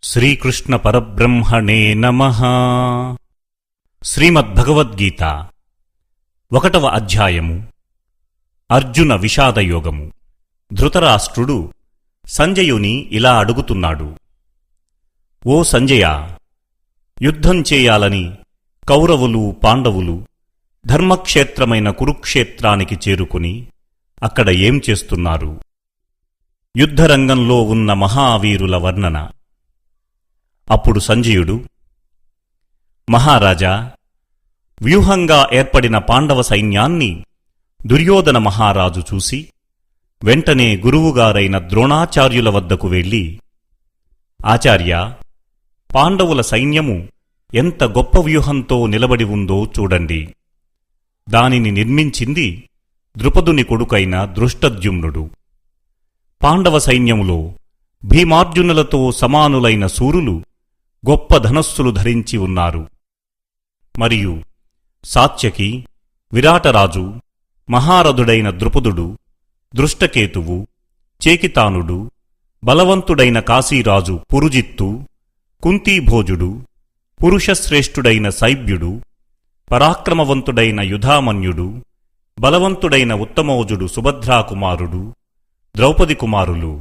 శ్రీకృష్ణ పరబ్రహ్మణే నమః. శ్రీమద్భగవద్గీత 1వ అధ్యాయము. అర్జున విషాదయోగము. ధృతరాష్ట్రుడు సంజయుని ఇలా అడుగుతున్నాడు. ఓ సంజయ, యుద్ధం చేయాలని కౌరవులు పాండవులు ధర్మక్షేత్రమైన కురుక్షేత్రానికి చేరుకుని అక్కడ ఏం చేస్తున్నారు? యుద్ధరంగంలో ఉన్న మహావీరుల వర్ణన. అప్పుడు సంజయుడు, మహారాజా, వ్యూహంగా ఏర్పడిన పాండవ సైన్యాన్ని దుర్యోధన మహారాజు చూసి వెంటనే గురువుగారైన ద్రోణాచార్యుల వద్దకు వెళ్ళి, ఆచార్య, పాండవుల సైన్యము ఎంత గొప్ప వ్యూహంతో నిలబడి ఉందో చూడండి. దానిని నిర్మించింది ద్రుపదుని కొడుకైన దృష్టద్యుమ్నుడు. పాండవ సైన్యములో భీమార్జునులతో సమానులైన శూరులు గొప్ప ధనస్సులు ధరించి ఉన్నారు. మరియు సాత్యకి, విరాటరాజు, మహారథుడైన ద్రుపదుడు, దృష్టకేతువు, చేకితానుడు, బలవంతుడైన కాశీరాజు పురుజిత్తు, కుంతీభోజుడు, పురుషశ్రేష్ఠుడైన సైభ్యుడు, పరాక్రమవంతుడైన యుధామన్యుడు, బలవంతుడైన ఉత్తమోజుడు సుభద్రాకుమారుడు, ద్రౌపది కుమారులు,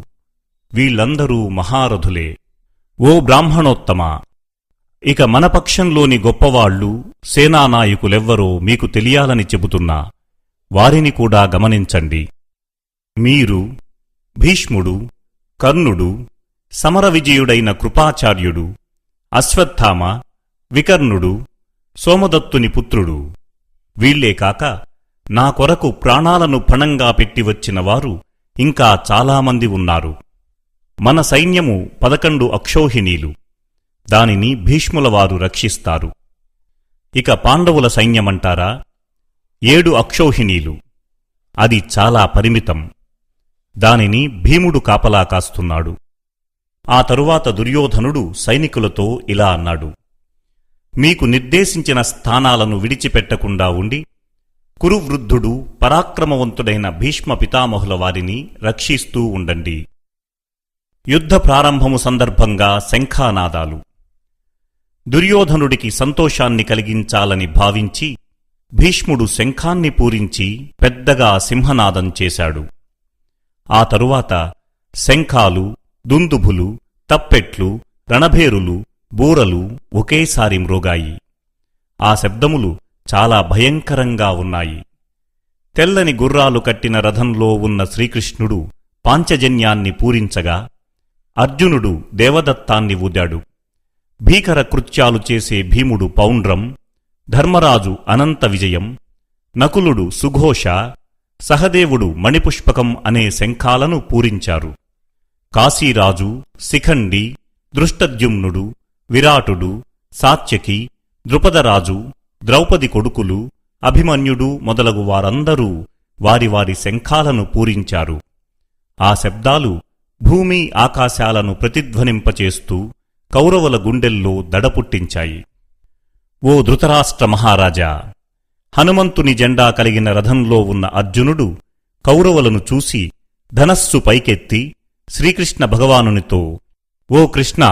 వీళ్లందరూ మహారథులే. ఓ బ్రాహ్మణోత్తమా, ఇక మన పక్షంలోని గొప్పవాళ్లు సేనానాయకులెవ్వరో మీకు తెలియాలని చెబుతున్నా. వారిని కూడా గమనించండి. మీరు భీష్ముడు, కర్ణుడు, సమరవిజయుడైన కృపాచార్యుడు, అశ్వత్థామ, వికర్ణుడు, సోమదత్తుని పుత్రుడు. వీళ్లే కాక నా కొరకు ప్రాణాలను పణంగా పెట్టివచ్చిన వారు ఇంకా చాలామంది ఉన్నారు. మన సైన్యము 11 అక్షౌహిణీలు. దానిని భీష్ములవారు రక్షిస్తారు. ఇక పాండవుల సైన్యమంటారా? 7 అక్షౌహిణీలు. అది చాలా పరిమితం. దానిని భీముడు కాపలా కాస్తున్నాడు. ఆ తరువాత దుర్యోధనుడు సైనికులతో ఇలా అన్నాడు. మీకు నిర్దేశించిన స్థానాలను విడిచిపెట్టకుండా ఉండి కురువృద్ధుడు, పరాక్రమవంతుడైన భీష్మ పితామహుల వారిని రక్షిస్తూ ఉండండి. యుద్ధ ప్రారంభము సందర్భంగా శంఖానాదాలు. దుర్యోధనుడికి సంతోషాన్ని కలిగించాలని భావించి భీష్ముడు శంఖాన్ని పూరించి పెద్దగా సింహనాదం చేశాడు. ఆ తరువాత శంఖాలు, దుందుభులు, తప్పెట్లు, రణభేరులు, బూరలు ఒకేసారి మ్రోగాయి. ఆ శబ్దములు చాలా భయంకరంగా ఉన్నాయి. తెల్లని గుర్రాలు కట్టిన రథంలో ఉన్న శ్రీకృష్ణుడు పాంచజన్యాన్ని పూరించగా అర్జునుడు దేవదత్తాన్ని ఊదాడు. భీకర కృత్యాలు చేసే భీముడు పౌండ్రం, ధర్మరాజు అనంత విజయం, నకులుడు సుఘోష, సహదేవుడు మణిపుష్పకం అనే శంఖాలను పూరించారు. కాశీరాజు, శిఖండి, దృష్టద్యుమ్నుడు, విరాటుడు, సాత్యకి, ద్రుపదరాజు, ద్రౌపది కొడుకులు, అభిమన్యుడు మొదలగు వారందరూ వారి వారి శంఖాలను పూరించారు. ఆ శబ్దాలు భూమి ఆకాశాలను ప్రతిధ్వనింపచేస్తూ కౌరవుల గుండెల్లో దడపుట్టించాయి. ఓ ధృతరాష్ట్ర మహారాజా, హనుమంతుని జెండా కలిగిన రథంలో ఉన్న అర్జునుడు కౌరవులను చూసి ధనస్సు పైకెత్తి శ్రీకృష్ణ భగవానునితో, ఓ కృష్ణ,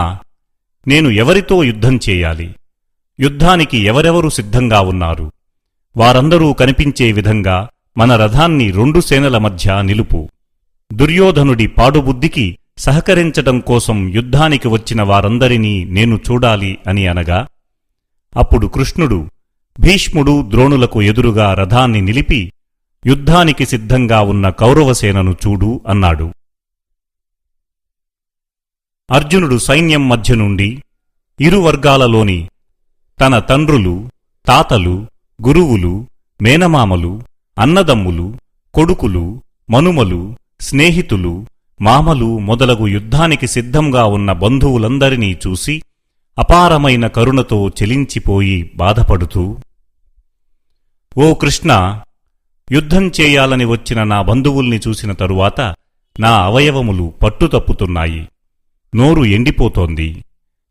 నేను ఎవరితో యుద్ధం చేయాలి? యుద్ధానికి ఎవరెవరు సిద్ధంగా ఉన్నారు? వారందరూ కనిపించే విధంగా మన రథాన్ని 2 సేనల మధ్య నిలుపు. దుర్యోధనుడి పాడుబుద్ధికి సహకరించటం కోసం యుద్ధానికి వచ్చిన వారందరినీ నేను చూడాలి అని అనగా, అప్పుడు కృష్ణుడు భీష్ముడు, ద్రోణులకు ఎదురుగా రథాన్ని నిలిపి యుద్ధానికి సిద్ధంగా ఉన్న కౌరవసేనను చూడు అన్నాడు. అర్జునుడు సైన్యం మధ్య నుండి ఇరు వర్గాలలోని తన తండ్రులు, తాతలు, గురువులు, మేనమామలు, అన్నదమ్ములు, కొడుకులు, మనుమలు, స్నేహితులు, మామలు మొదలగు యుద్ధానికి సిద్ధంగా ఉన్న బంధువులందరినీ చూసి అపారమైన కరుణతో చెలించిపోయి బాధపడుతూ, ఓ కృష్ణ, యుద్ధం చేయాలని వచ్చిన నా బంధువుల్ని చూసిన తరువాత నా అవయవములు పట్టుతప్పుతున్నాయి. నోరు ఎండిపోతోంది.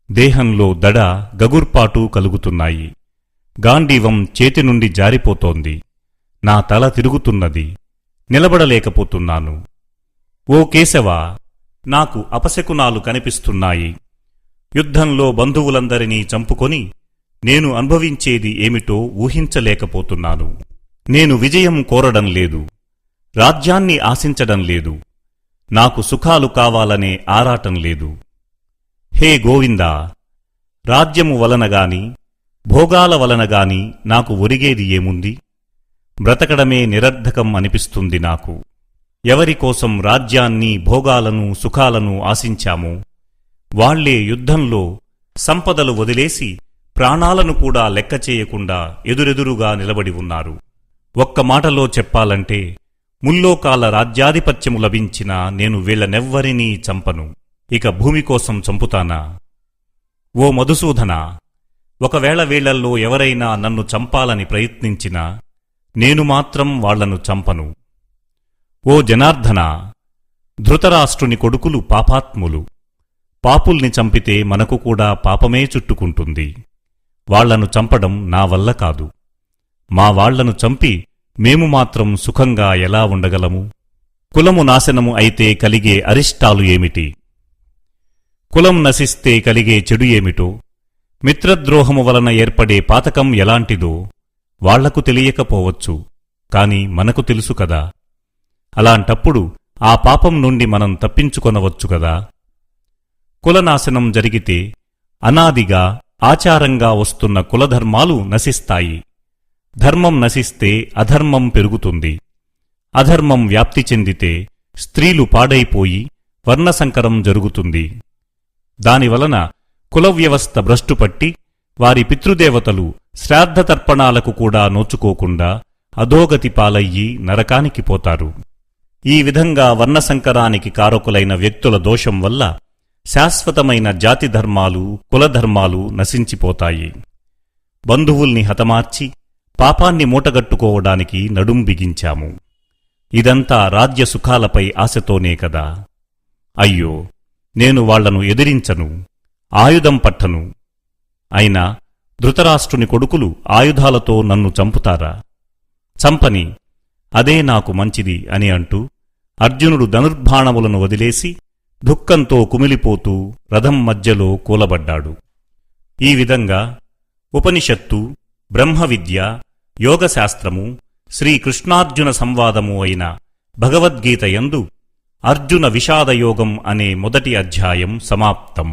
దేహంలో దడ, గగుర్పాటు కలుగుతున్నాయి. గాంధీవం చేతి నుండి జారిపోతోంది. నా తల తిరుగుతున్నది. నిలబడలేకపోతున్నాను. ఓ కేశవ, నాకు అపశకునాలు కనిపిస్తున్నాయి. యుద్ధంలో బంధువులందరినీ చంపుకొని నేను అనుభవించేది ఏమిటో ఊహించలేకపోతున్నాను. నేను విజయం కోరడం లేదు, రాజ్యాన్ని ఆశించడం లేదు, నాకు సుఖాలు కావాలనే ఆరాటం లేదు. హే గోవిందా, రాజ్యము వలనగాని భోగాల వలనగాని నాకు ఒరిగేది ఏముంది? బ్రతకడమే నిరర్ధకం అనిపిస్తుంది నాకు. ఎవరికోసం రాజ్యాన్ని భోగాలను సుఖాలను ఆశించామో వాళ్లే యుద్ధంలో సంపదలు వదిలేసి ప్రాణాలను కూడా లెక్క చేయకుండా ఎదురెదురుగా నిలబడి ఉన్నారు. ఒక్క మాటలో చెప్పాలంటే ముల్లోకాల రాజ్యాధిపత్యము లభించినా నేను వీళ్లనెవ్వరినీ చంపను. ఇక భూమి కోసం చంపుతానా? ఓ మధుసూదనా, ఒకవేళ వీళ్లల్లో ఎవరైనా నన్ను చంపాలని ప్రయత్నించినా నేను మాత్రం వాళ్లను చంపను. ఓ జనార్దనా, ధృతరాష్ట్రుని కొడుకులు పాపాత్ములు. పాపుల్ని చంపితే మనకు కూడా పాపమే చుట్టుకుంటుంది. వాళ్లను చంపడం నా వల్ల కాదు. మా వాళ్లను చంపి మేము మాత్రం సుఖంగా ఎలా ఉండగలము? కులము నాశనము అయితే కలిగే అరిష్టాలు ఏమిటి? కులం నశిస్తే కలిగే చెడు ఏమిటో, మిత్రద్రోహము వలన ఏర్పడే పాతకం ఎలాంటిదో వాళ్లకు తెలియకపోవచ్చు, కాని మనకు తెలుసు కదా. అలాంటప్పుడు ఆ పాపం నుండి మనం తప్పించుకొనవచ్చు కదా. కులనాశనం జరిగితే అనాదిగా ఆచారంగా వస్తున్న కులధర్మాలు నశిస్తాయి. ధర్మం నశిస్తే అధర్మం పెరుగుతుంది. అధర్మం వ్యాప్తి చెందితే స్త్రీలు పాడైపోయి వర్ణసంకరం జరుగుతుంది. దానివలన కులవ్యవస్థ భ్రష్టుపట్టి వారి పితృదేవతలు శ్రాద్ధతర్పణాలకు కూడా నోచుకోకుండా అధోగతి పాలయ్యి నరకానికి పోతారు. ఈ విధంగా వర్ణసంకరానికి కారకులైన వ్యక్తుల దోషం వల్ల శాశ్వతమైన జాతి ధర్మాలు కులధర్మాలు నశించిపోతాయి. బంధువుల్ని హతమార్చి పాపాన్ని మూటగట్టుకోవడానికి నడుం బిగించాము. ఇదంతా రాజ్యసుఖాలపై ఆశతోనే కదా. అయ్యో, నేను వాళ్లను ఎదిరించను, ఆయుధం పట్టను. అయినా ధృతరాష్ట్రుని కొడుకులు ఆయుధాలతో నన్ను చంపుతారా? చంపని, అదే నాకు మంచిది అని అంటూ అర్జునుడు ధనుర్బాణములను వదిలేసి దుఃఖంతో కుమిలిపోతూ రథం మధ్యలో కూలబడ్డాడు. ఈ విధంగా ఉపనిషత్తు, బ్రహ్మవిద్య, యోగశాస్త్రము, శ్రీకృష్ణార్జున సంవాదము అయిన భగవద్గీత యందు అర్జున విషాదయోగం అనే మొదటి అధ్యాయం సమాప్తం.